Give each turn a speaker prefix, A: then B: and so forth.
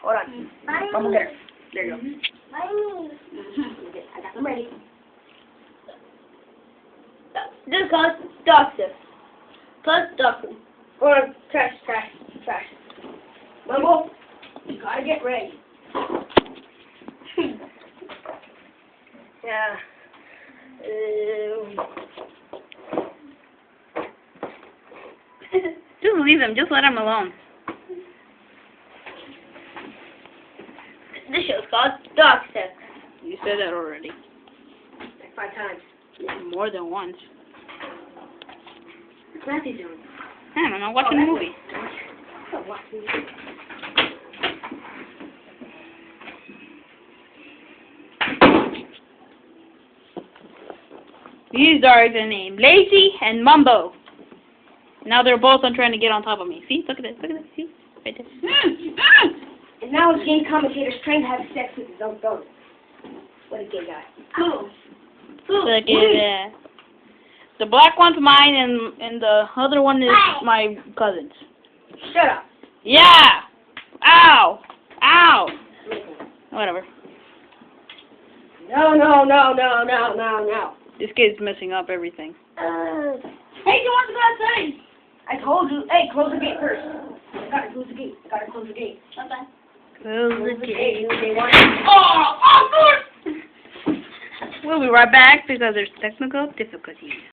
A: Hold on. I'm gonna get her. There you go. I got them ready. This is called dog stuff. Plus dog food. Or trash. Mumble, you gotta get ready. Yeah.
B: Just leave him. Just let him alone.
A: This show's called Dog Stuff.
B: You said that already.
A: Like 5 times.
B: More than once.
A: What's Matthew doing?
B: I don't know. Watching a movie.
A: Oh, watching.
B: These dogs are named Lazy and Mumbo. Now they're both trying to get on top of me. See? Look at this. Look at this. See? Right there.
A: And now his game commentator's trying to have sex with his own dog. What a gay guy. Cool.
B: Look at that. The black one's mine and the other one is my cousin's.
A: Shut up.
B: Yeah! Ow! Ow! Whatever.
A: No.
B: This kid's messing up everything.
A: Hey, you want to go outside? I told you. Hey, close the gate first. I gotta close the gate.
B: Close the gate.
A: Oh, good!
B: We'll be right back because there's technical difficulties.